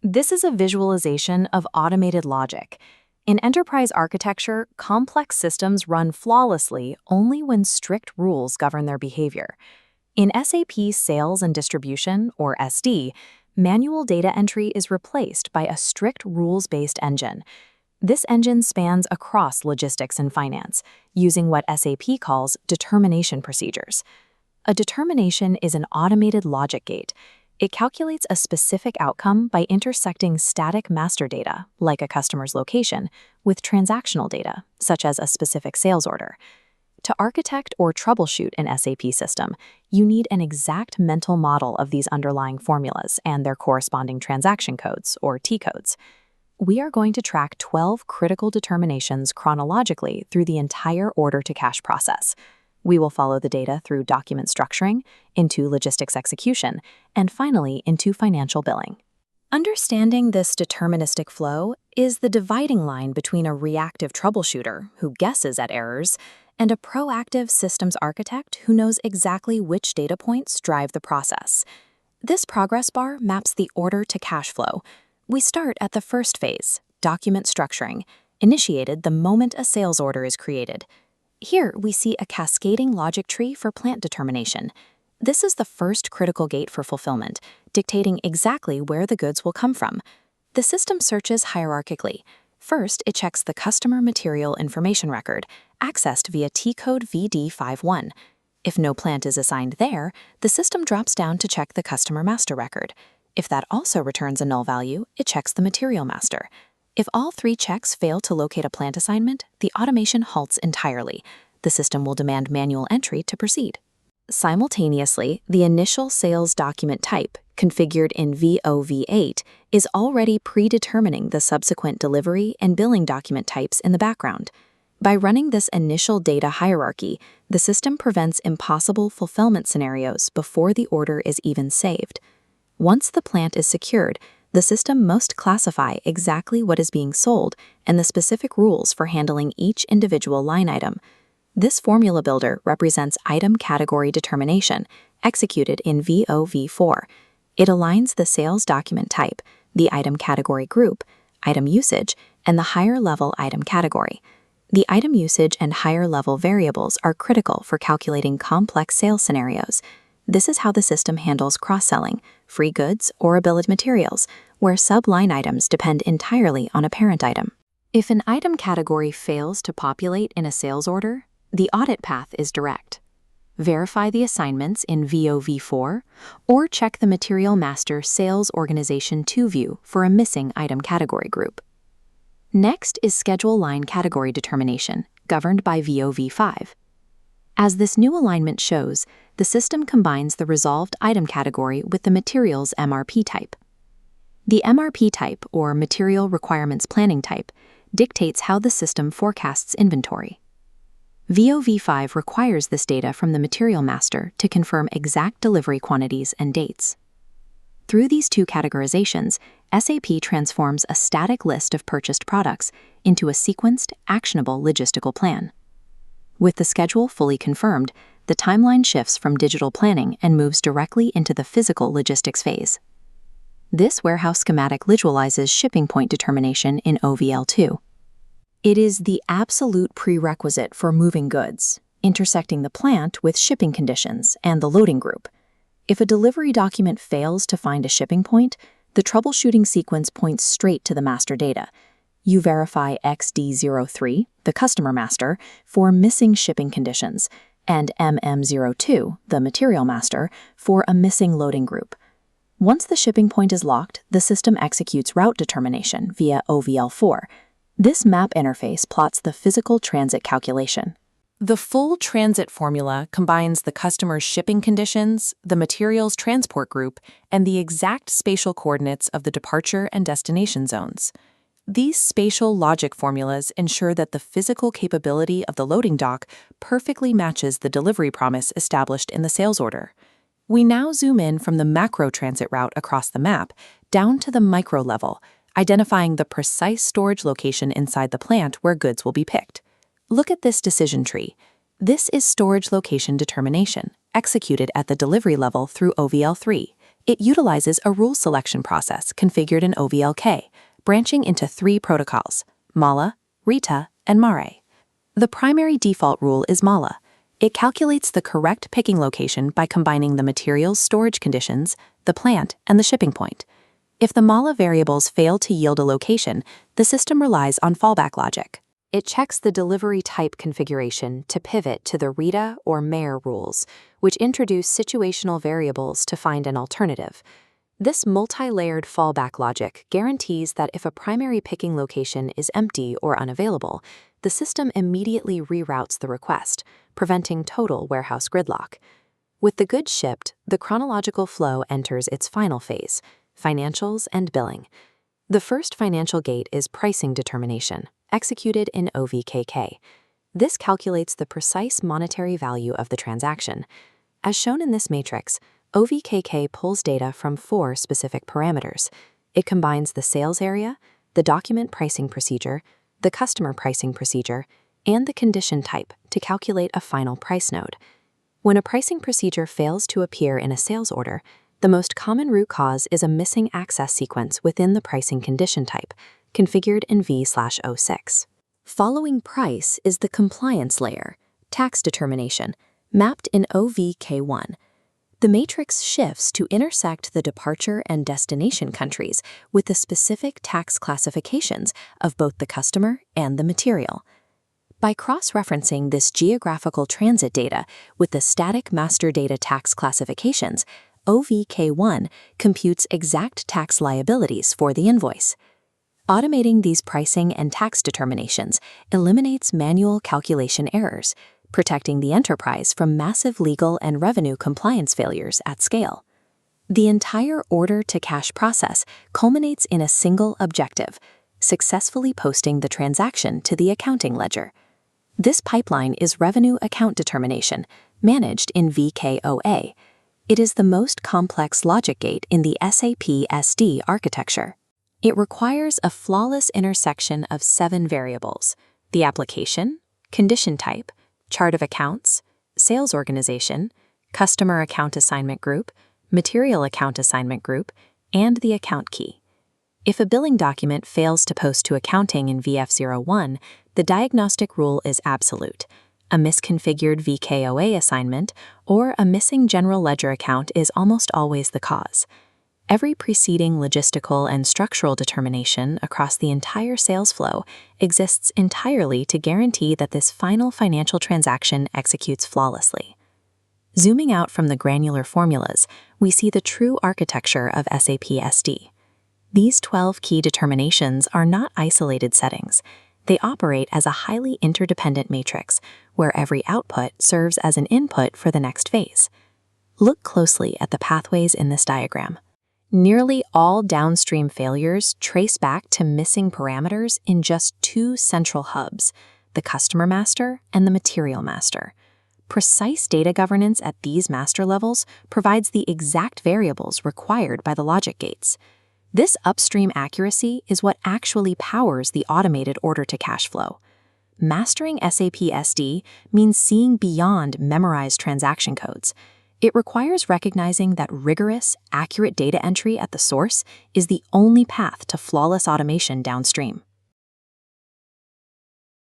This is a visualization of automated logic. In enterprise architecture, complex systems run flawlessly only when strict rules govern their behavior. In SAP Sales and Distribution, or SD, manual data entry is replaced by a strict rules-based engine. This engine spans across logistics and finance, using what SAP calls determination procedures. A determination is an automated logic gate. It calculates a specific outcome by intersecting static master data, like a customer's location, with transactional data, such as a specific sales order. To architect or troubleshoot an SAP system, you need an exact mental model of these underlying formulas and their corresponding transaction codes, or T-codes. We are going to track 12 critical determinations chronologically through the entire order-to-cash process. We will follow the data through document structuring, into logistics execution, and finally into financial billing. Understanding this deterministic flow is the dividing line between a reactive troubleshooter who guesses at errors and a proactive systems architect who knows exactly which data points drive the process. This progress bar maps the order-to-cash flow. We start at the first phase, document structuring, initiated the moment a sales order is created. Here, we see a cascading logic tree for plant determination. This is the first critical gate for fulfillment, dictating exactly where the goods will come from. The system searches hierarchically. First, it checks the customer material information record, accessed via T-code VD51. If no plant is assigned there, the system drops down to check the customer master record. If that also returns a null value, it checks the material master. If all three checks fail to locate a plant assignment, the automation halts entirely. The system will demand manual entry to proceed. Simultaneously, the initial sales document type, configured in VOV8, is already predetermining the subsequent delivery and billing document types in the background. By running this initial data hierarchy, the system prevents impossible fulfillment scenarios before the order is even saved. Once the plant is secured, the system must classify exactly what is being sold and the specific rules for handling each individual line item. This formula builder represents item category determination, executed in VOV4. It aligns the sales document type, the item category group, item usage, and the higher-level item category. The item usage and higher-level variables are critical for calculating complex sales scenarios. This is how the system handles cross-selling, free goods, or a bill of materials, where sub-line items depend entirely on a parent item. If an item category fails to populate in a sales order, the audit path is direct. Verify the assignments in VOV4, or check the Material Master Sales Organization 2 view for a missing item category group. Next is Schedule Line Category Determination, governed by VOV5. As this new alignment shows, the system combines the resolved item category with the material's MRP type. The MRP type, or Material Requirements Planning type, dictates how the system forecasts inventory. VOV5 requires this data from the Material Master to confirm exact delivery quantities and dates. Through these two categorizations, SAP transforms a static list of purchased products into a sequenced, actionable logistical plan. With the schedule fully confirmed, the timeline shifts from digital planning and moves directly into the physical logistics phase. This warehouse schematic visualizes shipping point determination in OVL2. It is the absolute prerequisite for moving goods, intersecting the plant with shipping conditions and the loading group. If a delivery document fails to find a shipping point, the troubleshooting sequence points straight to the master data. You verify XD03, the customer master, for missing shipping conditions, and MM02, the material master, for a missing loading group. Once the shipping point is locked, the system executes route determination via OVL4. This map interface plots the physical transit calculation. The full transit formula combines the customer's shipping conditions, the materials transport group, and the exact spatial coordinates of the departure and destination zones. These spatial logic formulas ensure that the physical capability of the loading dock perfectly matches the delivery promise established in the sales order. We now zoom in from the macro transit route across the map down to the micro level, identifying the precise storage location inside the plant where goods will be picked. Look at this decision tree. This is storage location determination, executed at the delivery level through OVL3. It utilizes a rule selection process configured in OVLK, branching into 3 protocols: Mala, Rita, and Mare. The primary default rule is Mala. It calculates the correct picking location by combining the material's storage conditions, the plant, and the shipping point. If the Mala variables fail to yield a location, the system relies on fallback logic. It checks the delivery type configuration to pivot to the Rita or Mare rules, which introduce situational variables to find an alternative. This multi-layered fallback logic guarantees that if a primary picking location is empty or unavailable, the system immediately reroutes the request, preventing total warehouse gridlock. With the goods shipped, the chronological flow enters its final phase: financials and billing. The first financial gate is pricing determination, executed in OVKK. This calculates the precise monetary value of the transaction. As shown in this matrix, OVKK pulls data from 4 specific parameters. It combines the sales area, the document pricing procedure, the customer pricing procedure, and the condition type to calculate a final price node. When a pricing procedure fails to appear in a sales order, the most common root cause is a missing access sequence within the pricing condition type, configured in V/06. Following price is the compliance layer, tax determination, mapped in OVK1. The matrix shifts to intersect the departure and destination countries with the specific tax classifications of both the customer and the material. By cross-referencing this geographical transit data with the static master data tax classifications, OVK1 computes exact tax liabilities for the invoice. Automating these pricing and tax determinations eliminates manual calculation errors, protecting the enterprise from massive legal and revenue compliance failures at scale. The entire order-to-cash process culminates in a single objective: successfully posting the transaction to the accounting ledger. This pipeline is revenue account determination, managed in VKOA. It is the most complex logic gate in the SAP SD architecture. It requires a flawless intersection of 7 variables: the application, condition type, chart of accounts, sales organization, customer account assignment group, material account assignment group, and the account key. If a billing document fails to post to accounting in VF01, the diagnostic rule is absolute. A misconfigured VKOA assignment or a missing general ledger account is almost always the cause. Every preceding logistical and structural determination across the entire sales flow exists entirely to guarantee that this final financial transaction executes flawlessly. Zooming out from the granular formulas, we see the true architecture of SAP SD. These 12 key determinations are not isolated settings. They operate as a highly interdependent matrix, where every output serves as an input for the next phase. Look closely at the pathways in this diagram. Nearly all downstream failures trace back to missing parameters in just 2 central hubs: the customer master and the material master. Precise data governance at these master levels provides the exact variables required by the logic gates. This upstream accuracy is what actually powers the automated order-to-cash flow. Mastering SAP SD means seeing beyond memorized transaction codes. It requires recognizing that rigorous, accurate data entry at the source is the only path to flawless automation downstream.